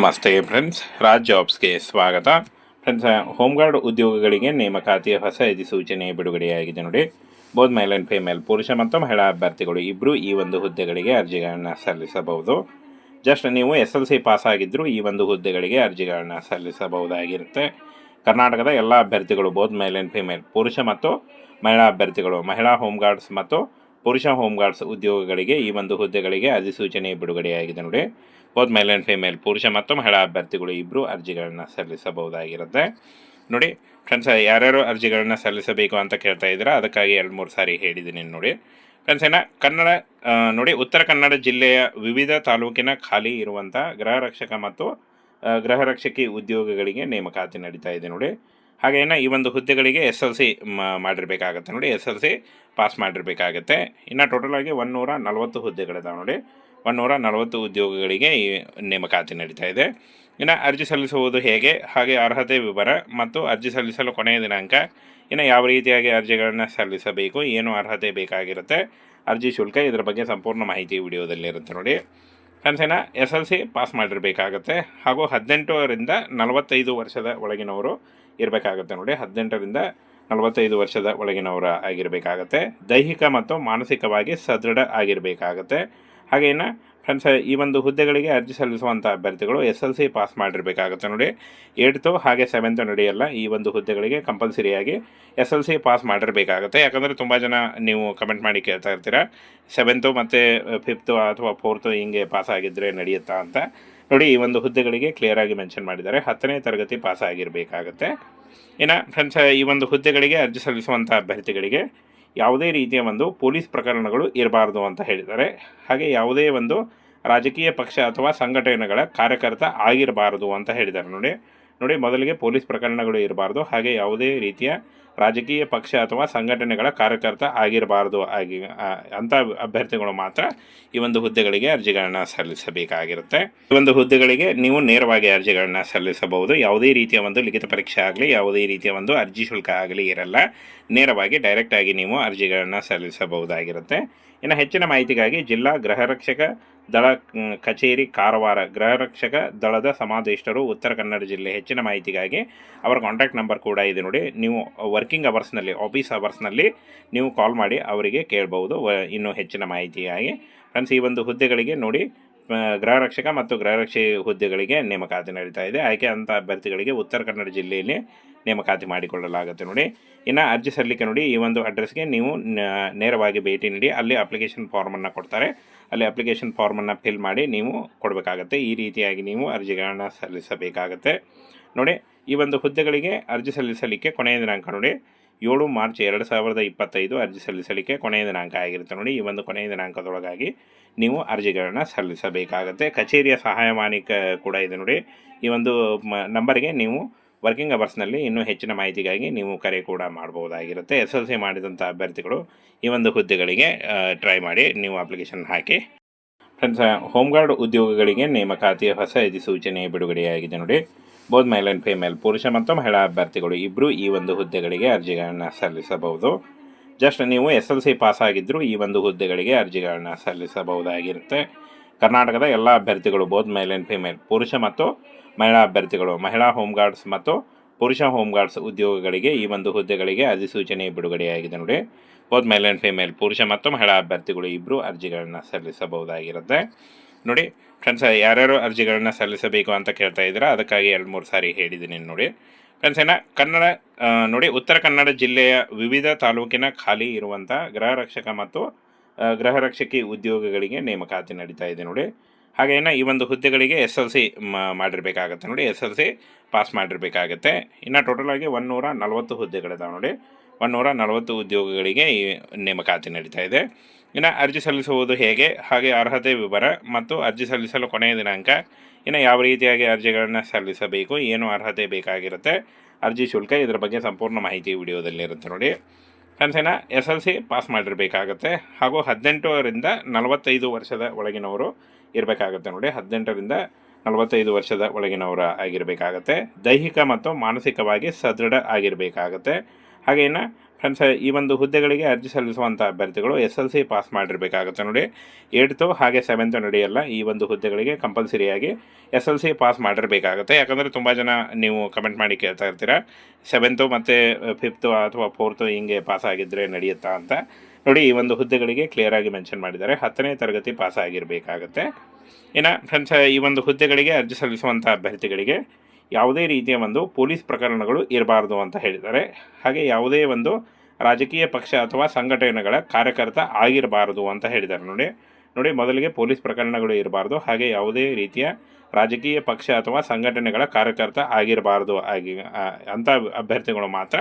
ನಮಸ್ತೆ ಫ್ರೆಂಡ್ಸ್, ರಾಜ್ ಜಾಬ್ಸ್ಗೆ ಸ್ವಾಗತ. Friends, home guard ಉದ್ಯೋಗಗಳಿಗೆ ನೇಮಕಾತಿಯ ಹೊಸ ಅಧಿಸೂಚನೆ ಬಿಡುಗಡೆಯಾಗಿದೆ ನೋಡಿ. ಬೋತ್ ಮೇಲ್ ಆ್ಯಂಡ್ ಫಿಮೇಲ್, ಪುರುಷ ಮತ್ತು ಮಹಿಳಾ ಅಭ್ಯರ್ಥಿಗಳು ಇಬ್ಬರು ಈ ಒಂದು ಹುದ್ದೆಗಳಿಗೆ ಅರ್ಜಿಗಳನ್ನು ಸಲ್ಲಿಸಬಹುದು. ಜಸ್ಟ್ ನೀವು SLC ಪಾಸ್ ಆಗಿದ್ದರೂ ಈ ಒಂದು ಹುದ್ದೆಗಳಿಗೆ ಅರ್ಜಿಗಳನ್ನು ಸಲ್ಲಿಸಬಹುದಾಗಿರುತ್ತೆ. ಕರ್ನಾಟಕದ ಎಲ್ಲ ಅಭ್ಯರ್ಥಿಗಳು ಬೋತ್ ಮೇಲ್ ಆ್ಯಂಡ್ ಫಿಮೇಲ್, ಪುರುಷ ಮತ್ತು ಮಹಿಳಾ ಅಭ್ಯರ್ಥಿಗಳು, ಮಹಿಳಾ ಹೋಮ್ ಗಾರ್ಡ್ಸ್ ಮತ್ತು ಪುರುಷ ಹೋಮ್ ಗಾರ್ಡ್ಸ್ ಉದ್ಯೋಗಗಳಿಗೆ ಈ ಒಂದು ಹುದ್ದೆಗಳಿಗೆ ಅಧಿಸೂಚನೆ ಬಿಡುಗಡೆಯಾಗಿದೆ ನೋಡಿ. ಬೋತ್ ಮೇಲ್ ಆ್ಯಂಡ್ ಫಿಮೇಲ್, ಪುರುಷ ಮತ್ತು ಮಹಿಳಾ ಅಭ್ಯರ್ಥಿಗಳು ಇಬ್ಬರು ಅರ್ಜಿಗಳನ್ನು ಸಲ್ಲಿಸಬಹುದಾಗಿರುತ್ತೆ ನೋಡಿ. ಫ್ರೆಂಡ್ಸ್, ಯಾರ್ಯಾರು ಅರ್ಜಿಗಳನ್ನು ಸಲ್ಲಿಸಬೇಕು ಅಂತ ಕೇಳ್ತಾ ಇದ್ದೀರಾ, ಅದಕ್ಕಾಗಿ 2-3 ಸಾರಿ ಹೇಳಿದ್ದೀನಿ ನೋಡಿ. ಫ್ರೆಂಡ್ಸ್, ಕನ್ನಡ ನೋಡಿ, ಉತ್ತರ ಕನ್ನಡ ಜಿಲ್ಲೆಯ ವಿವಿಧ ತಾಲೂಕಿನ ಖಾಲಿ ಇರುವಂಥ ಗೃಹ ರಕ್ಷಕ ಮತ್ತು ಗೃಹ ರಕ್ಷಕಿ ಉದ್ಯೋಗಗಳಿಗೆ ನೇಮಕಾತಿ ನಡೀತಾ ಇದೆ ನೋಡಿ. ಹಾಗೇನ ಈ ಒಂದು ಹುದ್ದೆಗಳಿಗೆ SLC ಮಾಡಿರಬೇಕಾಗತ್ತೆ ನೋಡಿ. SLC ಪಾಸ್ ಮಾಡಿರಬೇಕಾಗತ್ತೆ. ಇನ್ನು ಟೋಟಲಾಗಿ 140 ಹುದ್ದೆಗಳಿದಾವೆ ನೋಡಿ. 140 ಉದ್ಯೋಗಗಳಿಗೆ ಈ ನೇಮಕಾತಿ ನಡೀತಾ ಇದೆ. ಇನ್ನು ಅರ್ಜಿ ಸಲ್ಲಿಸುವುದು ಹೇಗೆ, ಹಾಗೆ ಅರ್ಹತೆ ವಿವರ ಮತ್ತು ಅರ್ಜಿ ಸಲ್ಲಿಸಲು ಕೊನೆಯ ದಿನಾಂಕ, ಇನ್ನು ಯಾವ ರೀತಿಯಾಗಿ ಅರ್ಜಿಗಳನ್ನು ಸಲ್ಲಿಸಬೇಕು, ಏನು ಅರ್ಹತೆ ಬೇಕಾಗಿರುತ್ತೆ, ಅರ್ಜಿ ಶುಲ್ಕ, ಇದರ ಬಗ್ಗೆ ಸಂಪೂರ್ಣ ಮಾಹಿತಿ ವಿಡಿಯೋದಲ್ಲಿರುತ್ತೆ ನೋಡಿ. ಫ್ರೆಂಡ್ಸ್, SLC ಪಾಸ್ ಮಾಡಿರಬೇಕಾಗತ್ತೆ. ಹಾಗೂ 18ರಿಂದ 45 ವರ್ಷದ ಒಳಗಿನವರು ಇರಬೇಕಾಗತ್ತೆ ನೋಡಿ. 18ರಿಂದ 45 ವರ್ಷದ ಒಳಗಿನವರ ಆಗಿರಬೇಕಾಗತ್ತೆ. ದೈಹಿಕ ಮತ್ತು ಮಾನಸಿಕವಾಗಿ ಸದೃಢ ಆಗಿರಬೇಕಾಗತ್ತೆ. ಹಾಗೇನು ಫ್ರೆಂಡ್ಸ್, ಈ ಒಂದು ಹುದ್ದೆಗಳಿಗೆ ಅರ್ಜಿ ಸಲ್ಲಿಸುವಂಥ ಅಭ್ಯರ್ಥಿಗಳು SLC ಪಾಸ್ ಮಾಡಿರಬೇಕಾಗುತ್ತೆ ನೋಡಿ. 8th ಹಾಗೆ 7th ನಡೆಯಲ್ಲ. ಈ ಒಂದು ಹುದ್ದೆಗಳಿಗೆ ಕಂಪಲ್ಸರಿಯಾಗಿ SLC ಪಾಸ್ ಮಾಡಿರಬೇಕಾಗುತ್ತೆ. ಯಾಕಂದರೆ ತುಂಬ ಜನ ನೀವು ಕಮೆಂಟ್ ಮಾಡಿ ಕೇಳ್ತಾ ಇರ್ತೀರ, 7th ಮತ್ತು 5th ಅಥವಾ 4th ಹಿಂಗೆ ಪಾಸ್ ಆಗಿದ್ದರೆ ನಡೆಯುತ್ತಾ ಅಂತ ನೋಡಿ. ಈ ಒಂದು ಹುದ್ದೆಗಳಿಗೆ ಕ್ಲಿಯರಾಗಿ ಮೆನ್ಷನ್ ಮಾಡಿದ್ದಾರೆ, 10ನೇ ತರಗತಿ ಪಾಸ್ ಆಗಿರಬೇಕಾಗತ್ತೆ. ಇನ್ನು ಫ್ರೆಂಡ್ಸ್, ಈ ಒಂದು ಹುದ್ದೆಗಳಿಗೆ ಅರ್ಜಿ ಸಲ್ಲಿಸುವಂಥ ಅಭ್ಯರ್ಥಿಗಳಿಗೆ ಯಾವುದೇ ರೀತಿಯ ಒಂದು ಪೊಲೀಸ್ ಪ್ರಕರಣಗಳು ಇರಬಾರ್ದು ಅಂತ ಹೇಳಿದ್ದಾರೆ. ಹಾಗೆ ಯಾವುದೇ ಒಂದು ರಾಜಕೀಯ ಪಕ್ಷ ಅಥವಾ ಸಂಘಟನೆಗಳ ಕಾರ್ಯಕರ್ತ ಆಗಿರಬಾರದು ಅಂತ ಹೇಳಿದ್ದಾರೆ ನೋಡಿ. ಮೊದಲಿಗೆ ಪೊಲೀಸ್ ಪ್ರಕರಣಗಳು ಇರಬಾರ್ದು, ಹಾಗೆ ಯಾವುದೇ ರೀತಿಯ ರಾಜಕೀಯ ಪಕ್ಷ ಅಥವಾ ಸಂಘಟನೆಗಳ ಕಾರ್ಯಕರ್ತ ಆಗಿರಬಾರ್ದು ಅಂಥ ಅಭ್ಯರ್ಥಿಗಳು ಮಾತ್ರ ಈ ಒಂದು ಹುದ್ದೆಗಳಿಗೆ ಅರ್ಜಿಗಳನ್ನು ಸಲ್ಲಿಸಬೇಕಾಗಿರುತ್ತೆ. ಈ ಒಂದು ಹುದ್ದೆಗಳಿಗೆ ನೀವು ನೇರವಾಗಿ ಅರ್ಜಿಗಳನ್ನು ಸಲ್ಲಿಸಬಹುದು. ಯಾವುದೇ ರೀತಿಯ ಒಂದು ಲಿಖಿತ ಪರೀಕ್ಷೆ ಆಗಲಿ, ಯಾವುದೇ ರೀತಿಯ ಒಂದು ಅರ್ಜಿ ಶುಲ್ಕ ಆಗಲಿ ಇರಲ್ಲ. ನೇರವಾಗಿ ಡೈರೆಕ್ಟಾಗಿ ನೀವು ಅರ್ಜಿಗಳನ್ನು ಸಲ್ಲಿಸಬಹುದಾಗಿರುತ್ತೆ. ಇನ್ನು ಹೆಚ್ಚಿನ ಮಾಹಿತಿಗಾಗಿ ಜಿಲ್ಲಾ ಗೃಹರಕ್ಷಕ ದಳ ಕಚೇರಿ ಕಾರವಾರ, ಗೃಹರಕ್ಷಕ ದಳದ ಸಮಾದೇಷ್ಟರು, ಉತ್ತರ ಕನ್ನಡ ಜಿಲ್ಲೆ. ಹೆಚ್ಚಿನ ಮಾಹಿತಿಗಾಗಿ ಅವರ ಕಾಂಟ್ಯಾಕ್ಟ್ ನಂಬರ್ ಕೂಡ ಇದೆ ನೋಡಿ. ನೀವು ವರ್ಕಿಂಗ್ ಅವರ್ಸ್ನಲ್ಲಿ, ಆಫೀಸ್ ಅವರ್ಸ್ನಲ್ಲಿ ನೀವು ಕಾಲ್ ಮಾಡಿ ಅವರಿಗೆ ಕೇಳಬಹುದು ಇನ್ನೂ ಹೆಚ್ಚಿನ ಮಾಹಿತಿಯಾಗಿ. ಫ್ರೆಂಡ್ಸ್, ಈ ಒಂದು ಹುದ್ದೆಗಳಿಗೆ ನೋಡಿ, ಗೃಹರಕ್ಷಕ ಮತ್ತು ಗೃಹರಕ್ಷಿ ಹುದ್ದೆಗಳಿಗೆ ನೇಮಕಾತಿ ನಡೀತಾ ಇದೆ. ಆಯ್ಕೆ ಅಂತ ಅಭ್ಯರ್ಥಿಗಳಿಗೆ ಉತ್ತರ ಕನ್ನಡ ಜಿಲ್ಲೆಯಲ್ಲಿ ನೇಮಕಾತಿ ಮಾಡಿಕೊಳ್ಳಲಾಗುತ್ತೆ ನೋಡಿ. ಇನ್ನು ಅರ್ಜಿ ಸಲ್ಲಿಕೆ ನೋಡಿ, ಈ ಒಂದು ಅಡ್ರೆಸ್ಗೆ ನೀವು ನೇರವಾಗಿ ಭೇಟಿ ನೀಡಿ, ಅಲ್ಲಿ ಅಪ್ಲಿಕೇಶನ್ ಫಾರ್ಮನ್ನು ಕೊಡ್ತಾರೆ. ಅಲ್ಲಿ ಅಪ್ಲಿಕೇಶನ್ ಫಾರ್ಮನ್ನು ಫಿಲ್ ಮಾಡಿ ನೀವು ಕೊಡಬೇಕಾಗತ್ತೆ. ಈ ರೀತಿಯಾಗಿ ನೀವು ಅರ್ಜಿಗಳನ್ನು ಸಲ್ಲಿಸಬೇಕಾಗತ್ತೆ ನೋಡಿ. ಈ ಒಂದು ಹುದ್ದೆಗಳಿಗೆ ಅರ್ಜಿ ಸಲ್ಲಿಸಲಿಕ್ಕೆ ಕೊನೆಯ ದಿನಾಂಕ ನೋಡಿ 7 ಮಾರ್ಚ್ 2025 ಅರ್ಜಿ ಸಲ್ಲಿಸಲಿಕ್ಕೆ ಕೊನೆಯ ದಿನಾಂಕ ಆಗಿರುತ್ತೆ ನೋಡಿ. ಈ ಒಂದು ಕೊನೆಯ ದಿನಾಂಕದೊಳಗಾಗಿ ನೀವು ಅರ್ಜಿಗಳನ್ನು ಸಲ್ಲಿಸಬೇಕಾಗತ್ತೆ. ಕಚೇರಿಯ ಸಹಾಯವಾಣಿ ಕೂಡ ಇದೆ ನೋಡಿ. ಈ ಒಂದು ನಂಬರ್ಗೆ ನೀವು ವರ್ಕಿಂಗ್ ಅವರ್ಸ್ನಲ್ಲಿ ಇನ್ನೂ ಹೆಚ್ಚಿನ ಮಾಹಿತಿಗಾಗಿ ನೀವು ಕರೆ ಕೂಡ ಮಾಡ್ಬೋದಾಗಿರುತ್ತೆ. SLC ಮಾಡಿದಂಥ ಅಭ್ಯರ್ಥಿಗಳು ಈ ಒಂದು ಹುದ್ದೆಗಳಿಗೆ ಟ್ರೈ ಮಾಡಿ ನೀವು ಅಪ್ಲಿಕೇಶನ್ ಹಾಕಿ. ಫ್ರೆಂಡ್ಸ್, ಹೋಮ್ ಗಾರ್ಡ್ ಉದ್ಯೋಗಗಳಿಗೆ ನೇಮಕಾತಿಯ ಹೊಸ ಅಧಿಸೂಚನೆ ಬಿಡುಗಡೆಯಾಗಿದೆ ನೋಡಿ. ಬೋತ್ ಮೇಲ್ ಆ್ಯಂಡ್ ಫಿಮೇಲ್, ಪುರುಷ ಮತ್ತು ಮಹಿಳಾ ಅಭ್ಯರ್ಥಿಗಳು ಇಬ್ಬರು ಈ ಒಂದು ಹುದ್ದೆಗಳಿಗೆ ಅರ್ಜಿಗಳನ್ನು ಸಲ್ಲಿಸಬಹುದು. ಜಸ್ಟ್ ನೀವು SLC ಪಾಸ್ ಆಗಿದ್ದರೂ ಈ ಒಂದು ಹುದ್ದೆಗಳಿಗೆ ಅರ್ಜಿಗಳನ್ನು ಸಲ್ಲಿಸಬಹುದಾಗಿರುತ್ತೆ. ಕರ್ನಾಟಕದ ಎಲ್ಲ ಅಭ್ಯರ್ಥಿಗಳು ಬೋತ್ ಮೇಲ್ ಆ್ಯಂಡ್ ಫಿಮೇಲ್, ಪುರುಷ ಮತ್ತು ಮಹಿಳಾ ಅಭ್ಯರ್ಥಿಗಳು, ಮಹಿಳಾ ಹೋಮ್ ಗಾರ್ಡ್ಸ್ ಮತ್ತು ಪುರುಷ ಹೋಮ್ ಗಾರ್ಡ್ಸ್ ಉದ್ಯೋಗಗಳಿಗೆ ಈ ಒಂದು ಹುದ್ದೆಗಳಿಗೆ ಅಧಿಸೂಚನೆ ಬಿಡುಗಡೆಯಾಗಿದೆ ನೋಡಿ. ಬೋತ್ ಮೇಲ್ ಆ್ಯಂಡ್ ಫಿಮೇಲ್, ಪುರುಷ ಮತ್ತು ಮಹಿಳಾ ಅಭ್ಯರ್ಥಿಗಳು ಇಬ್ಬರು ಅರ್ಜಿಗಳನ್ನು ಸಲ್ಲಿಸಬಹುದಾಗಿರುತ್ತೆ ನೋಡಿ. ಫ್ರೆಂಡ್ಸ್, ಯಾರ್ಯಾರು ಅರ್ಜಿಗಳನ್ನು ಸಲ್ಲಿಸಬೇಕು ಅಂತ ಕೇಳ್ತಾ ಇದ್ದೀರಾ, ಅದಕ್ಕಾಗಿ 2-3 ಸಾರಿ ಹೇಳಿದ್ದೀನಿ ನೋಡಿ. ಫ್ರೆಂಡ್ಸ್, ಕನ್ನಡ ನೋಡಿ, ಉತ್ತರ ಕನ್ನಡ ಜಿಲ್ಲೆಯ ವಿವಿಧ ತಾಲೂಕಿನ ಖಾಲಿ ಇರುವಂಥ ಗೃಹ ರಕ್ಷಕ ಮತ್ತು ಗೃಹ ರಕ್ಷಕಿ ಉದ್ಯೋಗಗಳಿಗೆ ನೇಮಕಾತಿ ನಡೀತಾ ಇದೆ ನೋಡಿ. ಹಾಗೇನ ಈ ಒಂದು ಹುದ್ದೆಗಳಿಗೆ SLC ಮಾಡಿರಬೇಕಾಗತ್ತೆ ನೋಡಿ. SLC ಪಾಸ್ ಮಾಡಿರಬೇಕಾಗತ್ತೆ. ಇನ್ನು ಟೋಟಲಾಗಿ 140 ಹುದ್ದೆಗಳಿದಾವೆ ನೋಡಿ. 140 ಉದ್ಯೋಗಗಳಿಗೆ ಈ ನೇಮಕಾತಿ ನಡೀತಾ ಇದೆ. ಇನ್ನು ಅರ್ಜಿ ಸಲ್ಲಿಸುವುದು ಹೇಗೆ, ಹಾಗೆ ಅರ್ಹತೆ ವಿವರ ಮತ್ತು ಅರ್ಜಿ ಸಲ್ಲಿಸಲು ಕೊನೆಯ ದಿನಾಂಕ, ಇನ್ನು ಯಾವ ರೀತಿಯಾಗಿ ಅರ್ಜಿಗಳನ್ನು ಸಲ್ಲಿಸಬೇಕು, ಏನು ಅರ್ಹತೆ ಬೇಕಾಗಿರುತ್ತೆ, ಅರ್ಜಿ ಶುಲ್ಕ, ಇದರ ಬಗ್ಗೆ ಸಂಪೂರ್ಣ ಮಾಹಿತಿ ವಿಡಿಯೋದಲ್ಲಿರುತ್ತೆ ನೋಡಿ. ಫ್ರೆಂಡ್ಸ್, SLC ಪಾಸ್ ಮಾಡಿರಬೇಕಾಗತ್ತೆ. ಹಾಗೂ 18ರಿಂದ 45 ವರ್ಷದ ಒಳಗಿನವರು ಇರಬೇಕಾಗತ್ತೆ ನೋಡಿ. 18ರಿಂದ 45 ವರ್ಷದ ಒಳಗಿನವರ ಆಗಿರಬೇಕಾಗತ್ತೆ. ದೈಹಿಕ ಮತ್ತು ಮಾನಸಿಕವಾಗಿ ಸದೃಢ ಆಗಿರಬೇಕಾಗತ್ತೆ. ಹಾಗೇನು ಫ್ರೆಂಡ್ಸ್, ಈ ಒಂದು ಹುದ್ದೆಗಳಿಗೆ ಅರ್ಜಿ ಸಲ್ಲಿಸುವಂಥ ಅಭ್ಯರ್ಥಿಗಳು SLC ಪಾಸ್ ಮಾಡಿರಬೇಕಾಗುತ್ತೆ ನೋಡಿ. 8th ಹಾಗೆ 7th ನಡೆಯಲ್ಲ. ಈ ಒಂದು ಹುದ್ದೆಗಳಿಗೆ ಕಂಪಲ್ಸರಿಯಾಗಿ SLC ಪಾಸ್ ಮಾಡಿರಬೇಕಾಗುತ್ತೆ. ಯಾಕಂದರೆ ತುಂಬ ಜನ ನೀವು ಕಮೆಂಟ್ ಮಾಡಿ ಕೇಳ್ತಾ ಇರ್ತೀರಾ 7th ಮತ್ತು 5th ಅಥವಾ 4th ಹಿಂಗೆ ಪಾಸ್ ಆಗಿದ್ದರೆ ನಡೆಯುತ್ತಾ ಅಂತ. ನೋಡಿ, ಈ ಒಂದು ಹುದ್ದೆಗಳಿಗೆ ಕ್ಲಿಯರಾಗಿ ಮೆನ್ಷನ್ ಮಾಡಿದ್ದಾರೆ 10ನೇ ತರಗತಿ ಪಾಸ್ ಆಗಿರಬೇಕಾಗುತ್ತೆ. ಇನ್ನು ಫ್ರೆಂಡ್ಸ್, ಈ ಒಂದು ಹುದ್ದೆಗಳಿಗೆ ಅರ್ಜಿ ಸಲ್ಲಿಸುವಂಥ ಅಭ್ಯರ್ಥಿಗಳಿಗೆ ಯಾವುದೇ ರೀತಿಯ ಒಂದು ಪೊಲೀಸ್ ಪ್ರಕರಣಗಳು ಇರಬಾರ್ದು ಅಂತ ಹೇಳಿದ್ದಾರೆ. ಹಾಗೆ ಯಾವುದೇ ಒಂದು ರಾಜಕೀಯ ಪಕ್ಷ ಅಥವಾ ಸಂಘಟನೆಗಳ ಕಾರ್ಯಕರ್ತ ಆಗಿರಬಾರ್ದು ಅಂತ ಹೇಳಿದ್ದಾರೆ. ನೋಡಿ, ಮೊದಲಿಗೆ ಪೊಲೀಸ್ ಪ್ರಕರಣಗಳು ಇರಬಾರ್ದು, ಹಾಗೆ ಯಾವುದೇ ರೀತಿಯ ರಾಜಕೀಯ ಪಕ್ಷ ಅಥವಾ ಸಂಘಟನೆಗಳ ಕಾರ್ಯಕರ್ತ ಆಗಿರಬಾರ್ದು ಅಂಥ ಅಭ್ಯರ್ಥಿಗಳು ಮಾತ್ರ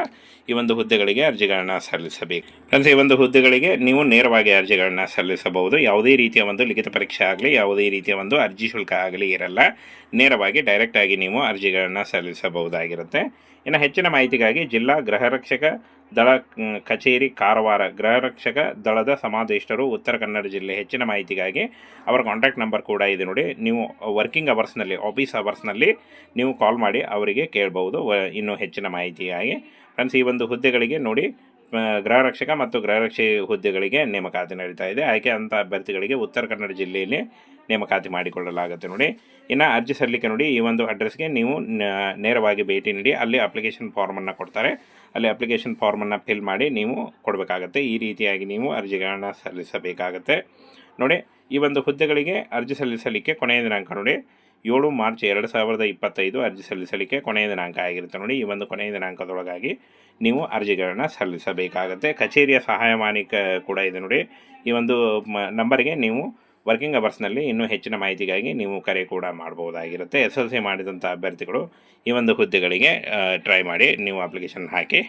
ಈ ಒಂದು ಹುದ್ದೆಗಳಿಗೆ ಅರ್ಜಿಗಳನ್ನು ಸಲ್ಲಿಸಬೇಕು. ಅಂದರೆ ಈ ಒಂದು ಹುದ್ದೆಗಳಿಗೆ ನೀವು ನೇರವಾಗಿ ಅರ್ಜಿಗಳನ್ನ ಸಲ್ಲಿಸಬಹುದು. ಯಾವುದೇ ರೀತಿಯ ಒಂದು ಲಿಖಿತ ಪರೀಕ್ಷೆ ಆಗಲಿ, ಯಾವುದೇ ರೀತಿಯ ಒಂದು ಅರ್ಜಿ ಶುಲ್ಕ ಆಗಲಿ ಇರಲ್ಲ. ನೇರವಾಗಿ ಡೈರೆಕ್ಟಾಗಿ ನೀವು ಅರ್ಜಿಗಳನ್ನು ಸಲ್ಲಿಸಬಹುದಾಗಿರುತ್ತೆ. ಇನ್ನು ಹೆಚ್ಚಿನ ಮಾಹಿತಿಗಾಗಿ ಜಿಲ್ಲಾ ಗೃಹರಕ್ಷಕ ದಳ ಕಚೇರಿ ಕಾರವಾರ, ಗೃಹರಕ್ಷಕ ದಳದ ಸಮಾದೇಷ್ಟರು, ಉತ್ತರ ಕನ್ನಡ ಜಿಲ್ಲೆ. ಹೆಚ್ಚಿನ ಮಾಹಿತಿಗಾಗಿ ಅವರ ಕಾಂಟ್ಯಾಕ್ಟ್ ನಂಬರ್ ಕೂಡ ಇದೆ ನೋಡಿ. ನೀವು ವರ್ಕಿಂಗ್ ಅವರ್ಸ್ನಲ್ಲಿ, ಆಫೀಸ್ ಅವರ್ಸ್ನಲ್ಲಿ ನೀವು ಕಾಲ್ ಮಾಡಿ ಅವರಿಗೆ ಕೇಳಬಹುದು ಇನ್ನೂ ಹೆಚ್ಚಿನ ಮಾಹಿತಿಯಾಗಿ. ಫ್ರೆಂಡ್ಸ್, ಈ ಒಂದು ಹುದ್ದೆಗಳಿಗೆ ನೋಡಿ, ಗೃಹರಕ್ಷಕ ಮತ್ತು ಗೃಹರಕ್ಷಿ ಹುದ್ದೆಗಳಿಗೆ ನೇಮಕಾತಿ ನಡೀತಾ ಇದೆ. ಆಯ್ಕೆ ಅಂತ ಅಭ್ಯರ್ಥಿಗಳಿಗೆ ಉತ್ತರ ಕನ್ನಡ ಜಿಲ್ಲೆಯಲ್ಲಿ ನೇಮಕಾತಿ ಮಾಡಿಕೊಳ್ಳಲಾಗುತ್ತೆ ನೋಡಿ. ಇನ್ನು ಅರ್ಜಿ ಸಲ್ಲಿಕೆ ನೋಡಿ, ಈ ಒಂದು ಅಡ್ರೆಸ್ಗೆ ನೀವು ನೇರವಾಗಿ ಭೇಟಿ ನೀಡಿ. ಅಲ್ಲಿ ಅಪ್ಲಿಕೇಶನ್ ಫಾರ್ಮನ್ನು ಕೊಡ್ತಾರೆ. ಅಲ್ಲಿ ಅಪ್ಲಿಕೇಶನ್ ಫಾರ್ಮನ್ನು ಫಿಲ್ ಮಾಡಿ ನೀವು ಕೊಡಬೇಕಾಗತ್ತೆ. ಈ ರೀತಿಯಾಗಿ ನೀವು ಅರ್ಜಿಗಳನ್ನು ಸಲ್ಲಿಸಬೇಕಾಗತ್ತೆ ನೋಡಿ. ಈ ಒಂದು ಹುದ್ದೆಗಳಿಗೆ ಅರ್ಜಿ ಸಲ್ಲಿಸಲಿಕ್ಕೆ ಕೊನೆಯ ದಿನಾಂಕ ನೋಡಿ 7 ಮಾರ್ಚ್ 2025 ಅರ್ಜಿ ಸಲ್ಲಿಸಲಿಕ್ಕೆ ಕೊನೆಯ ದಿನಾಂಕ ಆಗಿರುತ್ತೆ ನೋಡಿ. ಈ ಒಂದು ಕೊನೆಯ ದಿನಾಂಕದೊಳಗಾಗಿ ನೀವು ಅರ್ಜಿಗಳನ್ನು ಸಲ್ಲಿಸಬೇಕಾಗತ್ತೆ. ಕಚೇರಿಯ ಸಹಾಯವಾಣಿ ಕೂಡ ಇದೆ ನೋಡಿ. ಈ ಒಂದು ನಂಬರಿಗೆ ನೀವು ವರ್ಕಿಂಗ್ ಅವರ್ಸ್ನಲ್ಲಿ ಇನ್ನೂ ಹೆಚ್ಚಿನ ಮಾಹಿತಿಗಾಗಿ ನೀವು ಕರೆ ಕೂಡ ಮಾಡ್ಬೋದಾಗಿರುತ್ತೆ. SLC ಮಾಡಿದಂಥ ಅಭ್ಯರ್ಥಿಗಳು ಈ ಒಂದು ಹುದ್ದೆಗಳಿಗೆ ಟ್ರೈ ಮಾಡಿ ನೀವು ಅಪ್ಲಿಕೇಶನ್ ಹಾಕಿ